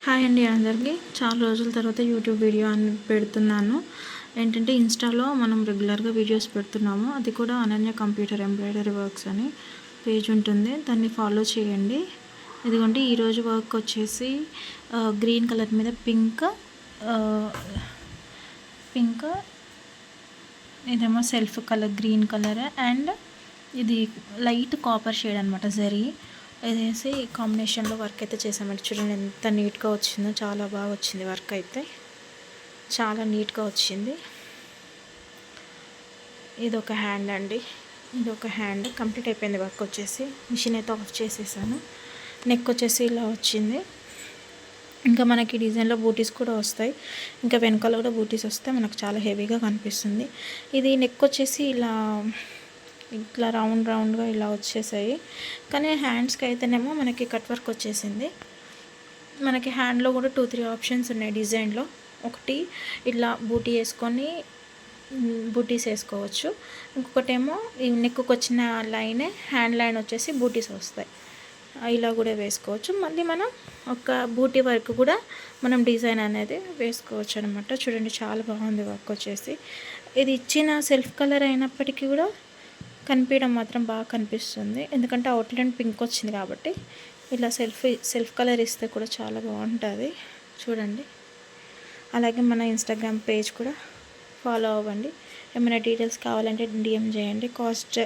Hi అండి అందరికీ. చాలా రోజుల తర్వాత యూట్యూబ్ వీడియో అని పెడుతున్నాను. ఏంటంటే ఇన్స్టాలో మనం రెగ్యులర్గా వీడియోస్ పెడుతున్నాము. అది కూడా అనన్య కంప్యూటర్ ఎంబ్రాయిడరీ వర్క్స్ అని పేజ్ ఉంటుంది, దాన్ని ఫాలో చేయండి. ఇదిగోండి ఈరోజు వర్క్ వచ్చేసి గ్రీన్ కలర్ మీద పింక్, ఇదేమో self colour green colour, and ఇది లైట్ కాపర్ షేడ్ అనమాట జరీ వేసి కాంబినేషన్లో వర్క్ అయితే చేసామండి. చూడండి ఎంత నీట్గా వచ్చిందో, చాలా బాగా వచ్చింది వర్క్ అయితే, చాలా నీట్గా వచ్చింది. ఇది ఒక హ్యాండ్ అండి, ఇది ఒక హ్యాండ్ కంప్లీట్ అయిపోయింది వర్క్ వచ్చేసి. మిషన్ అయితే ఆఫ్ చేసేసాను. నెక్ వచ్చేసి ఇలా వచ్చింది. ఇంకా మనకి డిజైన్లో బూటీస్ కూడా వస్తాయి, ఇంకా వెనకాల కూడా బూటీస్ వస్తే మనకు చాలా హెవీగా కనిపిస్తుంది. ఇది నెక్ వచ్చేసి ఇట్లా రౌండ్గా ఇలా వచ్చేసాయి. కానీ హ్యాండ్స్కి అయితేనేమో మనకి కట్ వర్క్ వచ్చేసింది. మనకి హ్యాండ్లో కూడా 2-3 ఆప్షన్స్ ఉన్నాయి డిజైన్లో. ఒకటి ఇట్లా బూటీ వేసుకొని బూటీస్ వేసుకోవచ్చు, ఇంకొకటేమో ఈ నెక్కు వచ్చిన లైనే హ్యాండ్ లైన్ వచ్చేసి బూటీస్ వస్తాయి, ఇలా కూడా వేసుకోవచ్చు. మళ్ళీ మనం ఒక బూటీ వర్క్ కూడా మనం డిజైన్ అనేది వేసుకోవచ్చు అనమాట. చూడండి చాలా బాగుంది వర్క్ వచ్చేసి. ఇది ఇచ్చిన సెల్ఫ్ కలర్ అయినప్పటికీ కూడా కనిపించడం మాత్రం బాగా కనిపిస్తుంది, ఎందుకంటే అవుట్లైన్ పింక్ వచ్చింది కాబట్టి. ఇలా సెల్ఫ్ కలర్ ఇస్తే కూడా చాలా బాగుంటుంది చూడండి. అలాగే మన ఇన్స్టాగ్రామ్ పేజ్ కూడా ఫాలో అవ్వండి. ఏమైనా డీటెయిల్స్ కావాలంటే డిఎం చేయండి. కాస్ట్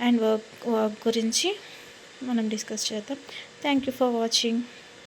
అండ్ వర్క్ గురించి మనం డిస్కస్ చేద్దాం. Thank you for watching.